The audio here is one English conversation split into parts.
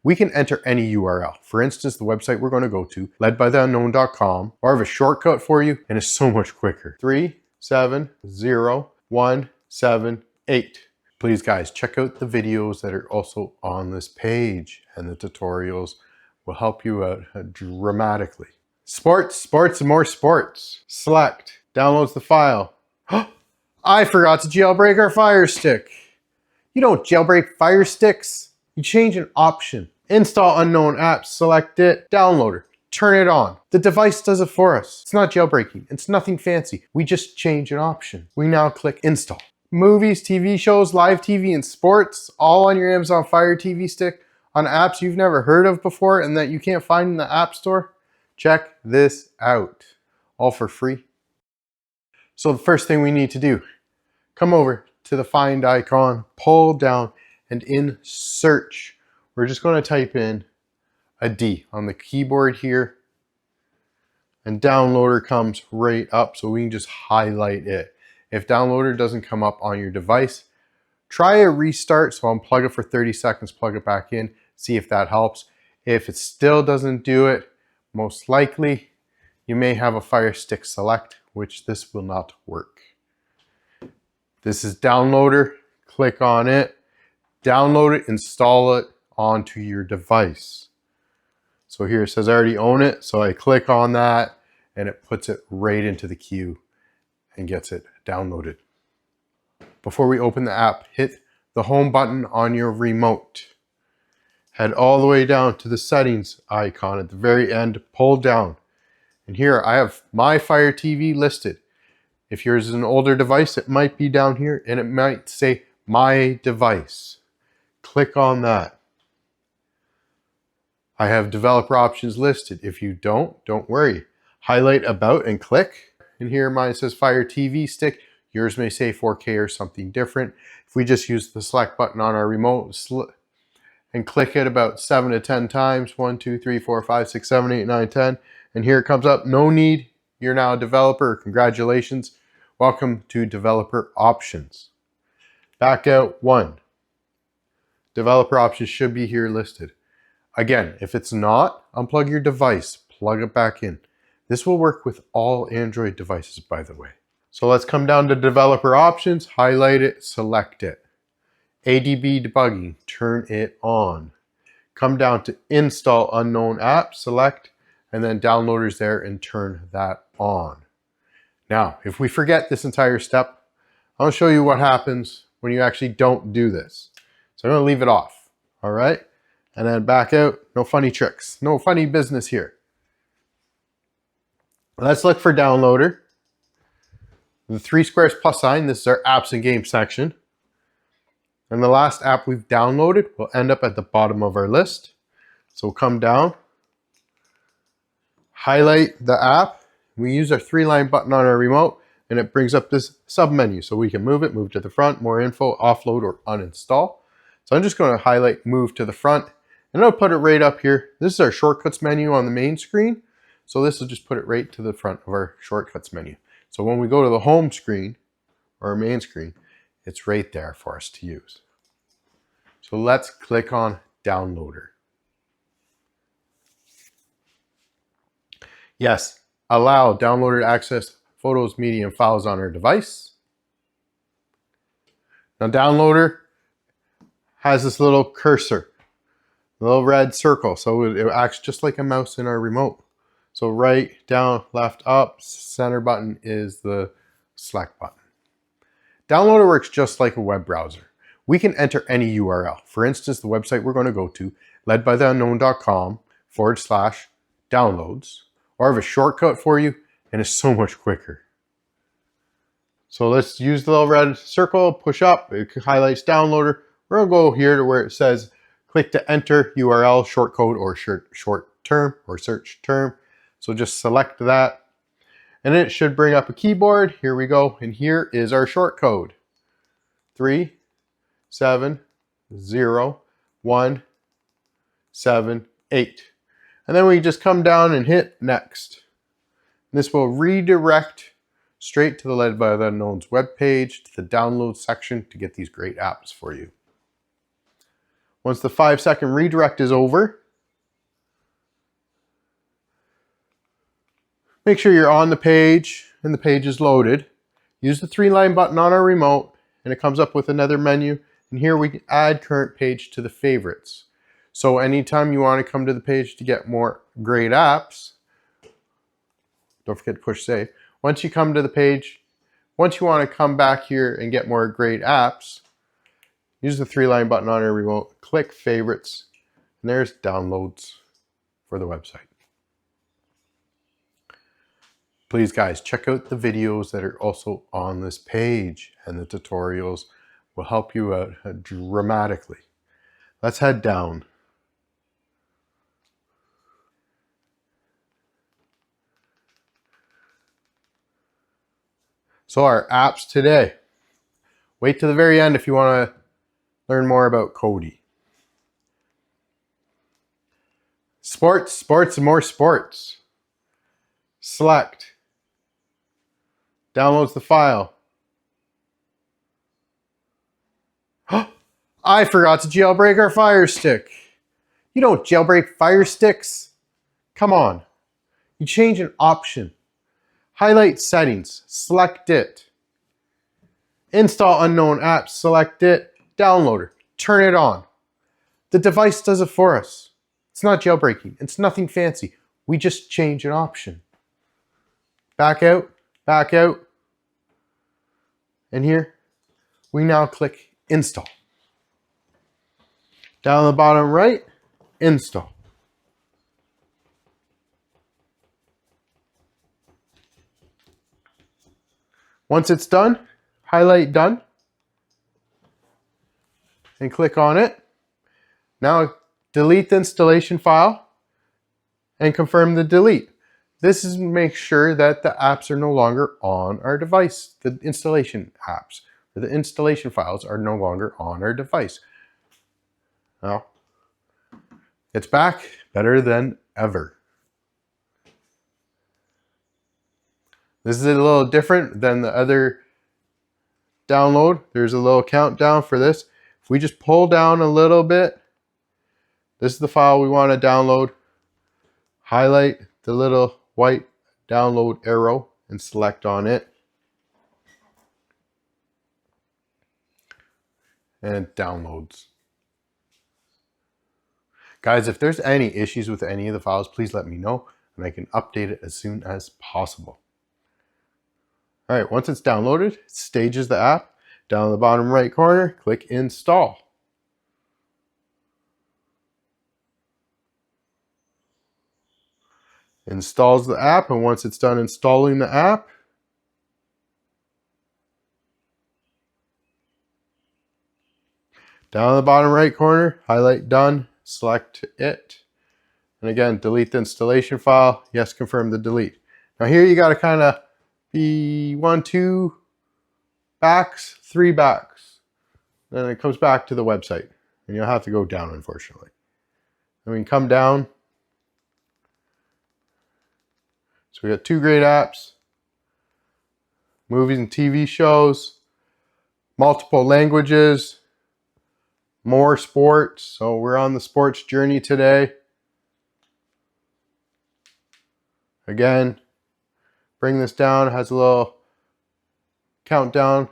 We can enter any URL. For instance, the website we're going to go to, ledbytheunknown.com, or I have a shortcut for you, and it's so much quicker. 370178. Please guys, check out the videos that are also on this page, and the tutorials will help you out dramatically. Sports, and more sports. Select, downloads the file. I forgot to jailbreak our Firestick. You don't jailbreak Firesticks. You change an option. Install unknown apps, select it, downloader, turn it on. The device does it for us. It's not jailbreaking. It's nothing fancy. We just change an option. We now click install. Movies, TV shows, live TV, and sports, all on your Amazon Fire TV stick on apps you've never heard of before and that you can't find in the App Store. Check this out. All for free. So the first thing we need to do, come over to the find icon, pull down, and in search, we're just going to type in a D on the keyboard here, and downloader comes right up, so we can just highlight it. If downloader doesn't come up on your device, try a restart. So unplug it for 30 seconds, plug it back in, see if that helps. If it still doesn't do it, most likely you may have a Firestick Select, which this will not work. This is downloader, click on it, download it, install it onto your device. So here it says I already own it, so I click on that and it puts it right into the queue and gets it downloaded. Before we open the app, hit the home button on your remote. Head all the way down to the settings icon at the very end, pull down. And here I have my Fire TV listed. If yours is an older device, it might be down here and it might say my device. Click on that. I have developer options listed. If you don't worry. Highlight about and click. And here mine says Fire TV stick. Yours may say 4K or something different. If we just use the select button on our remote and click it about 7 to 10 times, 1, 2, 3, 4, 5, 6, 7, 8, 9, 10. And here it comes up, no need. You're now a developer. Congratulations. Welcome to developer options. Back out 1. Developer options should be here listed. Again, if it's not, unplug your device, plug it back in. This will work with all Android devices, by the way. So let's come down to developer options, highlight it, select it. ADB debugging, turn it on. Come down to install unknown app, select, and then downloaders there and turn that on. Now, if we forget this entire step, I'll show you what happens when you actually don't do this. So I'm going to leave it off, all right? And then back out, no funny tricks, no funny business here. Let's look for downloader. The 3 squares plus sign, this is our apps and games section. And the last app we've downloaded will end up at the bottom of our list. So we'll come down, highlight the app. We use our 3-line button on our remote and it brings up this sub menu. So we can move it, move to the front, more info, offload, or uninstall. So I'm just going to highlight move to the front and I'll put it right up here. This is our shortcuts menu on the main screen. So this will just put it right to the front of our shortcuts menu. So when we go to the home screen or our main screen, it's right there for us to use. So let's click on downloader. Yes, allow downloader to access photos, media, and files on our device. Now downloader has this little cursor, a little red circle. So it acts just like a mouse in our remote. So right, down, left, up, center button is the select button. Downloader works just like a web browser. We can enter any URL. For instance, the website we're going to go to, ledbytheunknown.com/downloads, or I have a shortcut for you, and it's so much quicker. So let's use the little red circle, push up, it highlights downloader. We're going to go here to where it says, click to enter URL, shortcode, or short term, or search term. So just select that, and it should bring up a keyboard. Here we go, and here is our shortcode. 370178. And then we just come down and hit next. This will redirect straight to the Led by the Unknown's webpage, to the download section to get these great apps for you. Once the 5-second redirect is over, make sure you're on the page and the page is loaded. Use the 3-line button on our remote and it comes up with another menu. And here we can add current page to the favorites. So anytime you want to come to the page to get more great apps, don't forget to push save. Once you come to the page, once you want to come back here and get more great apps, use the 3-line button on your remote, click favorites, and there's downloads for the website. Please guys, check out the videos that are also on this page, and the tutorials will help you out dramatically. Let's head down. So our apps today. Wait to the very end if you want to learn more about Cody. Sports, and more sports. Select. Downloads the file. I forgot to jailbreak our Firestick. You don't jailbreak Firesticks. Come on. You change an option. Highlight settings. Select it. Install unknown apps. Select it. Downloader. Turn it on. The device does it for us. It's not jailbreaking. It's nothing fancy. We just change an option. Back out. Back out. And here, we now click install. Down the bottom right, install. Once it's done, highlight done and click on it. Now delete the installation file and confirm the delete. This is to make sure that the apps are no longer on our device. The installation apps, or the installation files are no longer on our device. Now, it's back better than ever. This is a little different than the other download. There's a little countdown for this. If we just pull down a little bit, this is the file we want to download. Highlight the little white download arrow and select on it. And it downloads. Guys, if there's any issues with any of the files, please let me know and I can update it as soon as possible. All right, once it's downloaded, it stages the app. Down in the bottom right corner, click install. Installs the app, and once it's done installing the app, down in the bottom right corner, highlight done, select it, and again, delete the installation file. Yes, confirm the delete. Now here you got to kind of be 1, 2 backs, 3 backs. Then it comes back to the website, and you'll have to go down, unfortunately. And we can come down. So we got 2 great apps, movies and TV shows, multiple languages, more sports. So we're on the sports journey today. Again, bring this down. It has a little countdown.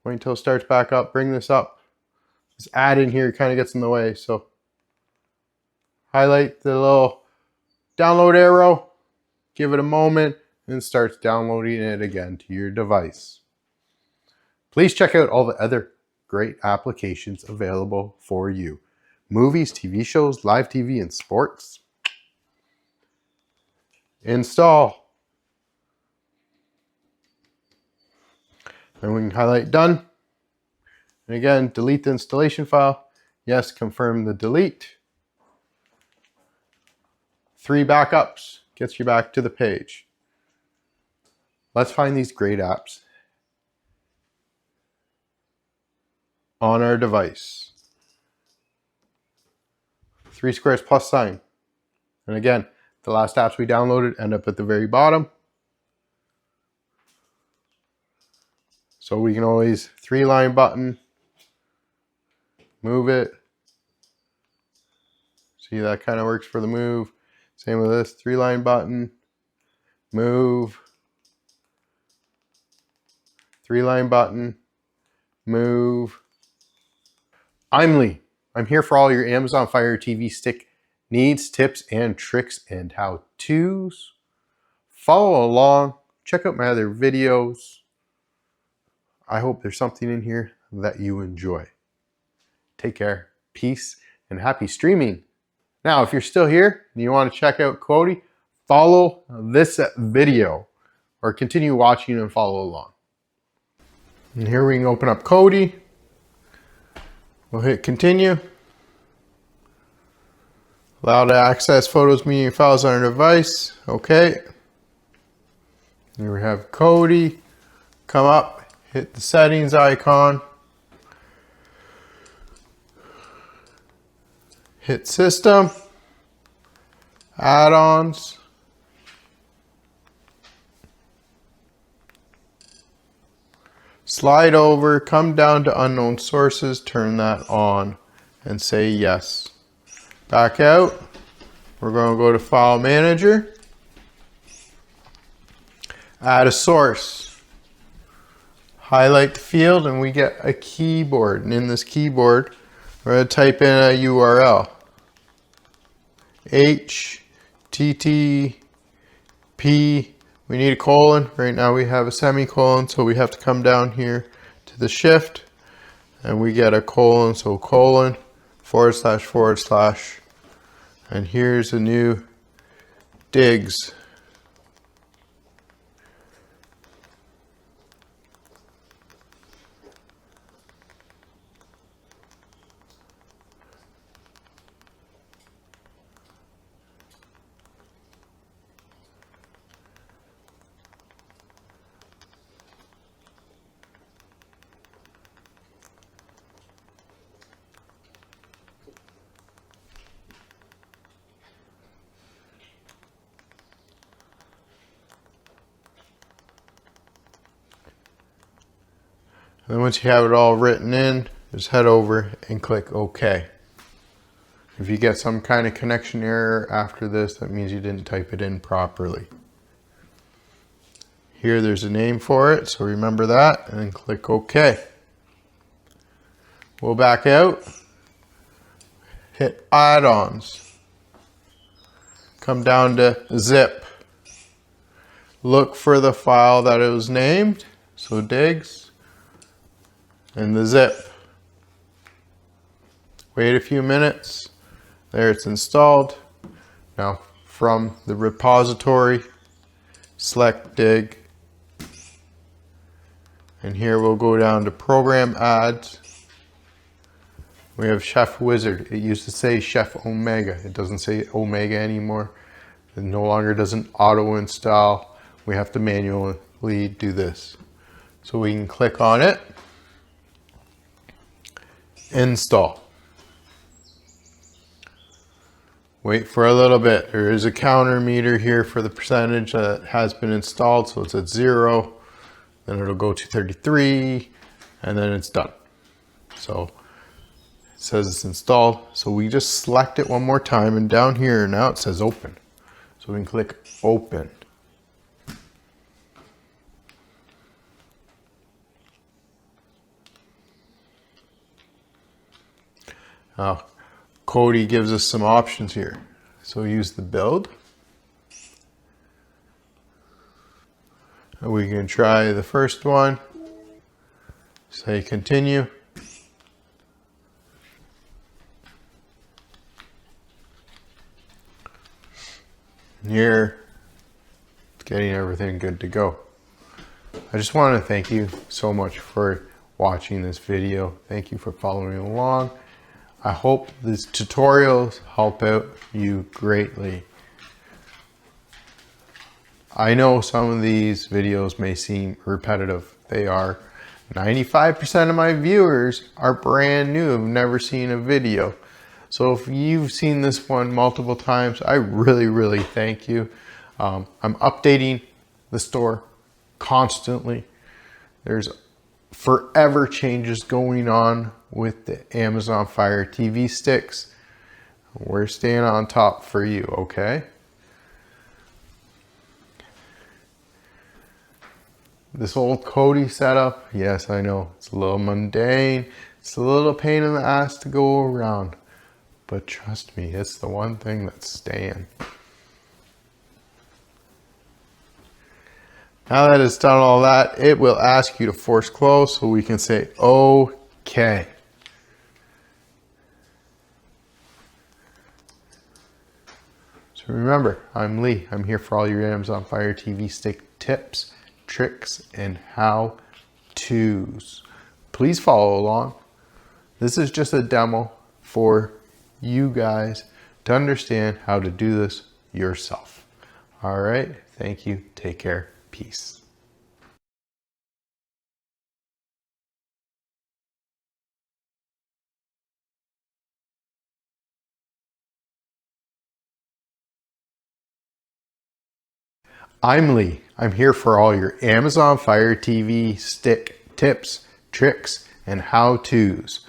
Wait until it starts back up. Bring this up. This add in here kind of gets in the way. So highlight the little download arrow, give it a moment, and it starts downloading it again to your device. Please check out all the other great applications available for you. Movies, TV shows, live TV, and sports. Install. And we can highlight done. And again, delete the installation file. Yes, confirm the delete. 3 backups gets you back to the page. Let's find these great apps on our device. 3 squares plus sign. And again, the last apps we downloaded end up at the very bottom. So we can always 3-line button, move it. See, that kind of works for the move. Same with this 3-line button, move, 3-line button, move. I'm Lee. I'm here for all your Amazon Fire TV Stick needs, tips, and tricks and how-tos. Follow along, check out my other videos. I hope there's something in here that you enjoy. Take care, peace, and happy streaming. Now, if you're still here and you want to check out Cody, follow this video or continue watching and follow along. And here we can open up Cody. We'll hit continue. Allow to access photos, media, files on your device. Okay. Here we have Cody. Come up, hit the settings icon. Hit system, add-ons, slide over, come down to unknown sources, turn that on and say yes. Back out, we're going to go to file manager, add a source, highlight the field, and we get a keyboard. And in this keyboard, we're going to type in a URL. HTTP, we need a colon. Right now we have a semicolon, so we have to come down here to the shift and we get a colon, so colon, // and here's a new digs. And then once you have it all written in, just head over and click OK. If you get some kind of connection error after this, that means you didn't type it in properly. Here there's a name for it, so remember that and then click OK. We'll back out, hit add-ons, come down to zip, look for the file that it was named, so digs, and the zip. Wait a few minutes. There, it's installed. Now from the repository, select dig. And here we'll go down to program adds. We have Chef Wizard. It used to say Chef Omega. It doesn't say Omega anymore. It no longer doesn't auto install. We have to manually do this. So we can click on it. Install. Wait for a little bit. There is a counter meter here for the percentage that has been installed, so it's at 0. Then it'll go to 33, and then it's done. So it says it's installed. So we just select it one more time, and down here now it says open. So we can click open. Now, Cody gives us some options here. So use the build. And we can try the first one. Say continue. Here, it's getting everything good to go. I just want to thank you so much for watching this video. Thank you for following along. I hope these tutorials help out you greatly. I know some of these videos may seem repetitive. They are. 95% of my viewers are brand new, have never seen a video. So if you've seen this one multiple times, I really thank you. I'm updating the store constantly. There's forever changes going on with the Amazon Fire TV sticks. We're staying on top for you, okay? This old Kodi setup, yes, I know, it's a little mundane. It's a little pain in the ass to go around. But trust me, it's the one thing that's staying. Now that it's done all that, it will ask you to force close so we can say, okay. So remember, I'm Lee. I'm here for all your Amazon Fire TV stick tips, tricks, and how-tos. Please follow along. This is just a demo for you guys to understand how to do this yourself. All right, thank you. Take care. Peace. I'm Lee. I'm here for all your Amazon Fire TV stick tips, tricks, and how-tos.